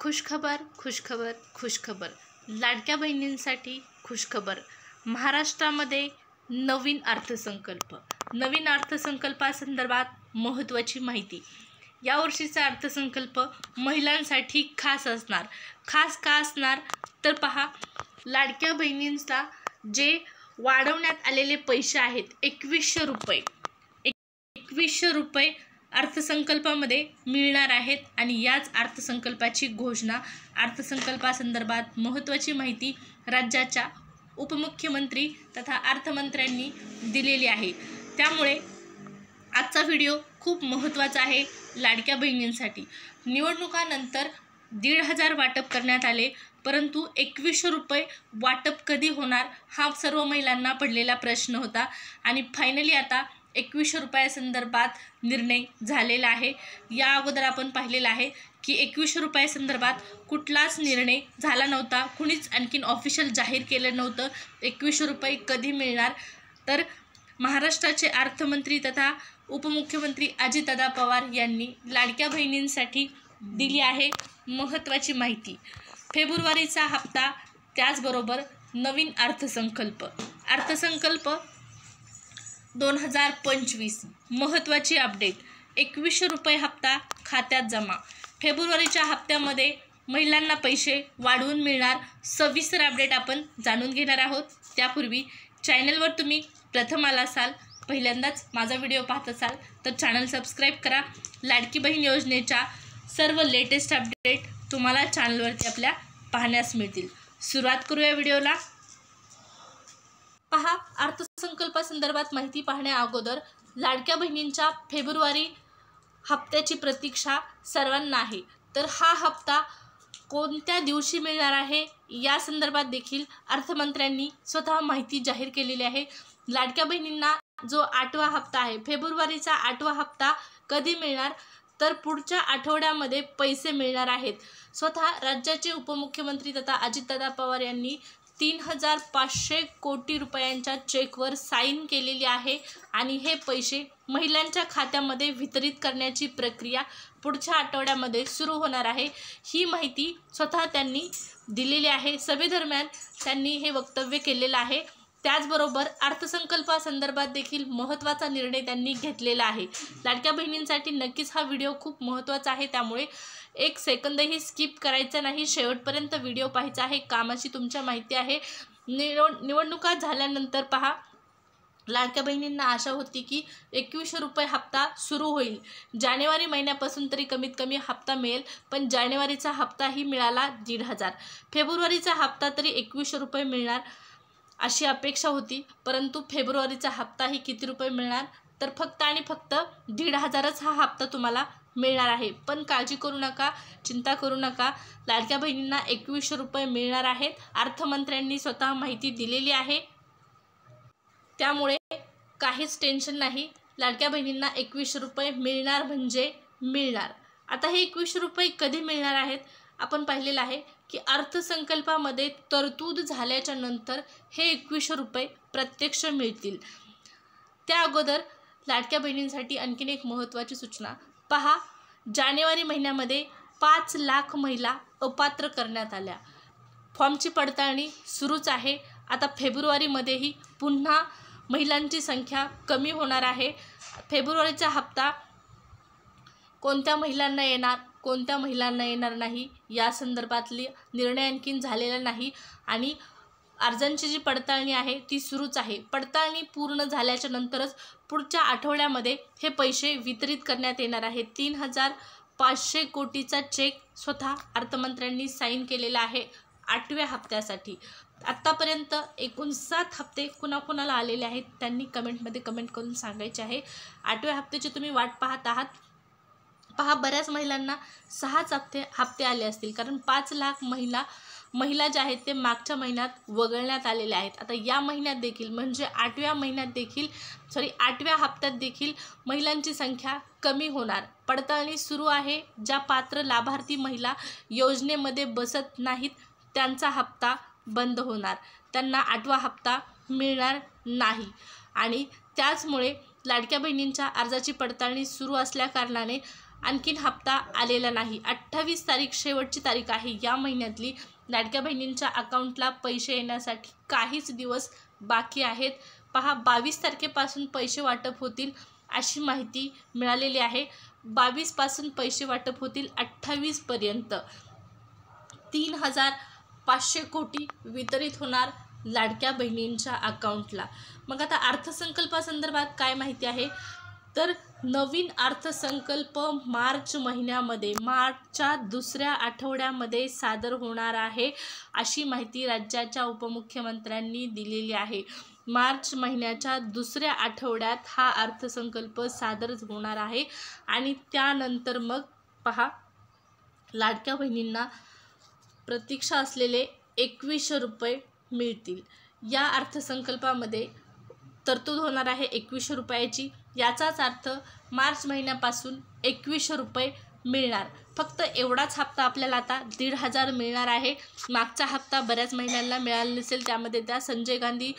खुशखबर खुशखबर खुशखबर लाडक्या बहिणींसाठी खुशखबर। महाराष्ट्रामध्ये नवीन अर्थसंकल्पासंदर्भात महत्त्वाची माहिती। यावर्षीचा अर्थसंकल्प महिलांसाठी खास असणार। खास का असणार तर पहा, लाडक्या बहिणींचा जे वाढवण्यात आलेले पैसे आहेत 2100 रुपये अर्थसंकल्पामध्ये मिळणार आहेत आणि याच अर्थसंकल्पाची घोषणा, अर्थसंकल्पासंदर्भात महत्त्वाची माहिती राज्याच्या उपमुख्यमंत्री तथा अर्थमंत्र्यांनी दिलेली आहे। त्यामुळे आजचा व्हिडिओ खूप महत्त्वाचा आहे लाडक्या बहिणींसाठी। निवडणुकानंतर 1,500 वाटप करण्यात आले, परंतु 2100 रुपये वाटप कधी होणार हा सर्व महिलांना पडलेला प्रश्न होता आणि फायनली आता 2100 रुपयासंदर्भात निर्णय झालेला आहे। या अगोदर आपण पाहिलेलं आहे की 2100 रुपयासंदर्भात कुठलाच निर्णय झाला नव्हता, कुणीच आणखीन ऑफिशियल जाहीर केलं नव्हतं 2100 रुपये कधी मिळणार। तर महाराष्ट्राचे अर्थमंत्री तथा उपमुख्यमंत्री अजितदादा पवार यांनी लाडक्या बहिणींसाठी दिली आहे महत्त्वाची माहिती। फेब्रुवारीचा हप्ता, त्याचबरोबर नवीन अर्थसंकल्प 2025 महत्त्वाची अपडेट। 2100 रुपये हप्ता खात्यात जमा। फेब्रुवारीच्या हप्त्यामध्ये महिलांना पैसे वाढवून मिळणार, सविस्तर अपडेट आपण जाणून घेणार आहोत। त्यापूर्वी चॅनलवर तुम्ही प्रथम आला असाल, पहिल्यांदाच माझा व्हिडिओ पाहत असाल तर चॅनल सबस्क्राईब करा। लाडकी बहीण योजनेच्या सर्व लेटेस्ट अपडेट तुम्हाला चॅनलवरती आपल्या पाहण्यास मिळतील। सुरुवात करूया व्हिडिओला। पहा, अर्थसंकल्पासंदर्भात माहिती पाहण्या अगोदर लाडक्या बहिणींच्या फेब्रुवारी हप्त्याची प्रतीक्षा सर्वांना आहे। तर हा हप्ता कोणत्या दिवशी मिळणार आहे या संदर्भात देखील अर्थमंत्र्यांनी स्वतः माहिती जाहीर केलेली आहे। लाडक्या बहिणींना जो 8वा हप्ता आहे, फेब्रुवारीचा 8वा हप्ता कधी मिळणार तर पुढच्या आठवड्यामध्ये पैसे मिळणार आहेत। स्वतः राज्याचे उपमुख्यमंत्री तथा अजितदादा पवार यांनी 3,500 कोटी रुपयांच्या चेकवर साईन केलेली आहे आणि हे पैसे महिलांच्या खात्यामध्ये वितरित करण्याची प्रक्रिया पुढच्या आठवड्यामध्ये सुरू होणार आहे। ही माहिती स्वतः त्यांनी दिलेली आहे। सभेदरम्यान त्यांनी हे वक्तव्य केलेलं आहे। त्याचबरोबर अर्थसंकल्पासंदर्भात देखील महत्त्वाचा निर्णय त्यांनी घेतलेला आहे। लाडक्या बहिणींसाठी नक्कीच हा व्हिडिओ खूप महत्त्वाचा आहे, त्यामुळे एक सेकंदही स्किप करायचा नाही, शेवटपर्यंत व्हिडिओ पाहायचा आहे। कामाची तुमच्या माहिती आहे। निवडणुका झाल्यानंतर पहा, लाडक्या बहिणींना आशा होती की 2100 रुपये हप्ता सुरू होईल, जानेवारी महिन्यापासून तरी कमीत कमी हप्ता मिळेल, पण जानेवारीचा हप्ताही मिळाला 1,500, फेब्रुवारीचा हप्ता तरी 2100 रुपये मिळणार अशी अपेक्षा होती, परंतु फेब्रुवारीचा हप्ताही किती रुपये मिळणार तर फक्त आणि फक्त 1,500च हा हप्ता तुम्हाला मिळणार आहे। पण काळजी करू नका, चिंता करू नका, लाडक्या बहिणींना 2100 रुपये मिळणार आहेत। अर्थमंत्र्यांनी स्वतः माहिती दिलेली आहे, त्यामुळे काहीच टेन्शन नाही। लाडक्या बहिणींना 2100 रुपये मिळणार म्हणजे मिळणार। आता हे 2100 रुपये कधी मिळणार आहेत आपण पाहिलेलं आहे की अर्थसंकल्पामध्ये तरतूद झाल्याच्या नंतर हे 2100 रुपये प्रत्यक्ष मिळतील। त्या अगोदर लाडक्या बहिणींसाठी आणखीन एक महत्त्वाची सूचना। पहा, जानेवारी महिन्यामध्ये 5 लाख महिला अपात्र करण्यात आल्या। फॉर्मची पडताळणी सुरूच आहे। आता फेब्रुवारीमध्येही पुन्हा महिलांची संख्या कमी होणार आहे। फेब्रुवारीचा हप्ता कोणत्या महिलांना येणार, कोणत्या महिलांना येणार नाही या संदर्भातली निर्णय आणखीन झालेला नाही आणि अर्जांची जी पडताळणी आहे ती सुरूच आहे। पडताळणी पूर्ण झाल्याच्या नंतरच पुढच्या आठवड्यामध्ये हे पैसे वितरित करण्यात येणार आहे। 3,500 कोटीचा चेक स्वतः अर्थमंत्र्यांनी साईन केलेला आहे 8व्या हप्त्यासाठी। आत्तापर्यंत एकूण 7 हप्ते कुणाकुणाला आलेले आहेत त्यांनी कमेंटमध्ये कमेंट करून सांगायचे आहे। 8व्या हप्त्याची तुम्ही वाट पाहत आहात। पहा, बऱ्याच महिलांना 6च हप्ते आले असतील, कारण 5 लाख महिला ज्या आहेत ते मागच्या महिन्यात वगळण्यात आलेल्या आहेत। आता या महिन्यात देखील म्हणजे 8व्या हप्त्यात देखील महिलांची संख्या कमी होणार। पडताळणी सुरू आहे। ज्या पात्र लाभार्थी महिला योजनेमध्ये बसत नाहीत त्यांचा हप्ता बंद होणार, त्यांना 8वा हप्ता मिळणार नाही आणि त्याचमुळे लाडक्या बहिणींच्या अर्जाची पडताळणी सुरू असल्याकारणाने आणखीन हप्ता आलेला नाही. 28 तारीख शेवटची तारीख आहे या महिन्यातली. लाडक्या बहिणींच्या अकाउंटला पैसे येण्यासाठी काहीच दिवस बाकी आहेत. पहा, 22 तारखेपासून पैसे वाटप होतील अशी माहिती मिळालेली आहे. 22 पासून पैसे वाटप होतील 28 पर्यंत 3,500 कोटी वितरित होणार लाडक्या बहिणींच्या अकाउंटला. मग आता अर्थसंकल्पासंदर्भात काय माहिती आहे, तर नवीन अर्थसंकल्प मार्च महिन्यामध्ये, मार्चच्या दुसऱ्या आठवड्यामध्ये सादर होणार आहे अशी माहिती राज्याच्या उपमुख्यमंत्र्यांनी दिलेली आहे. मार्च महिन्याच्या दुसऱ्या आठवड्यात हा अर्थसंकल्प सादर होणार आहे आणि त्यानंतर मग पहा, लाडक्या बहिणींना प्रतीक्षा असलेले 2100 रुपये मिळतील. या अर्थसंकल्पामध्ये तरतूद होणार आहे 2100 रुपयाची. याचाच अर्थ मार्च महिन्यापासून 2100 रुपये मिळणार. फक्त एवढाच हप्ता आपल्याला आता 1,500 मिळणार आहे. मागचा हप्ता बऱ्याच महिन्यांना मिळाला नसेल, त्यामध्ये त्या संजय गांधी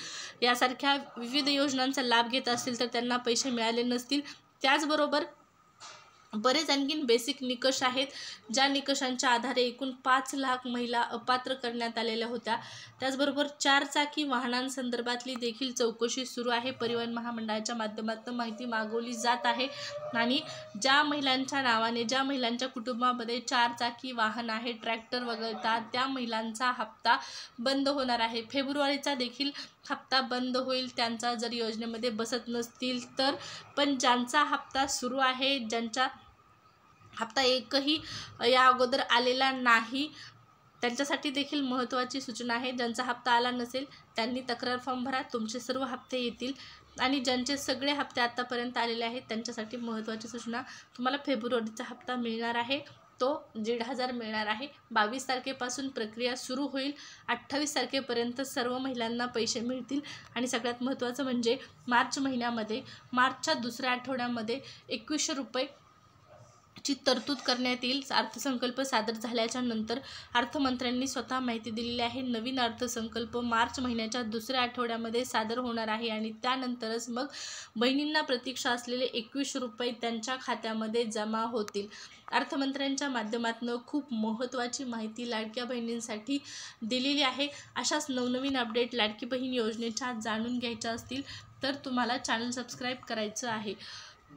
यासारख्या विविध योजनांचा लाभ घेत असतील तर त्यांना पैसे मिळाले नसतील. त्याचबरोबर बरेच आणखीन बेसिक निकष आहेत, ज्या निकषांच्या आधारे एकूण 5 लाख महिला अपात्र करण्यात आलेल्या होत्या. त्याचबरोबर 4 चाकी वाहनांसंदर्भातली देखील चौकशी सुरू आहे. परिवहन महामंडळाच्या माध्यमातून माहिती मागवली जात आहे आणि ज्या महिलांच्या नावाने, ज्या महिलांच्या कुटुंबामध्ये 4 चाकी वाहन आहे, ट्रॅक्टर वगळता, त्या महिलांचा हप्ता बंद होणार आहे. फेब्रुवारीचा देखील हप्ता बंद होईल त्यांचा जर योजनेमध्ये बसत नसतील तर. पण ज्यांचा हप्ता सुरू आहे, ज्यांचा हप्ता एकही या अगोदर आलेला नाही, त्यांच्यासाठी देखील महत्त्वाची सूचना आहे. ज्यांचा हप्ता आला नसेल त्यांनी तक्रार फॉर्म भरा, तुमचे सर्व हप्ते येतील. आणि ज्यांचे सगळे हप्ते आत्तापर्यंत आलेले आहेत त्यांच्यासाठी महत्त्वाची सूचना, तुम्हाला फेब्रुवारीचा हप्ता मिळणार आहे, तो 1,500 मिळणार आहे. 22 तारखेपासून प्रक्रिया सुरू होईल. 28 तारखेपर्यंत सर्व महिलांना पैसे मिळतील. आणि सगळ्यात महत्त्वाचं म्हणजे मार्च महिन्यामध्ये, मार्चच्या दुसऱ्या आठवड्यामध्ये 2100 रुपये ची तरतूद करण्यात येईल. अर्थसंकल्प सादर झाल्याच्या नंतर अर्थमंत्र्यांनी स्वतः माहिती दिलेली आहे. नवीन अर्थसंकल्प मार्च महिन्याच्या दुसऱ्या आठवड्यामध्ये सादर होणार आहे आणि त्यानंतरच मग बहिणींना प्रतीक्षा असलेले 2100 रुपये त्यांच्या खात्यामध्ये जमा होतील. अर्थमंत्र्यांच्या माध्यमातून खूप महत्त्वाची माहिती लाडक्या बहिणींसाठी दिलेली आहे. अशाच नवनवीन अपडेट लाडकी बहीण योजनेच्या जाणून घ्यायच्या असतील तर तुम्हाला चॅनल सबस्क्राईब करायचं आहे.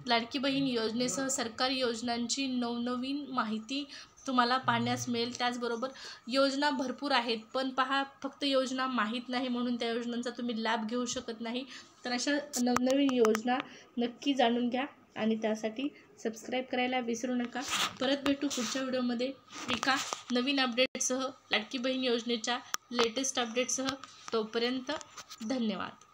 लाडकी बहीण योजनेसह सरकारी योजनांची नवनवीन माहिती तुम्हाला पाहण्यास मिळेल. त्याचबरोबर योजना भरपूर आहेत, पण पहा, फक्त योजना माहीत नाही म्हणून त्या योजनांचा तुम्ही लाभ घेऊ शकत नाही. तर अशा नवनवीन योजना नक्की जाणून घ्या आणि त्यासाठी सबस्क्राईब करायला विसरू नका. परत भेटू पुढच्या व्हिडिओमध्ये एका नवीन अपडेटसह, लाडकी बहीण योजनेच्या लेटेस्ट अपडेटसह. तोपर्यंत धन्यवाद.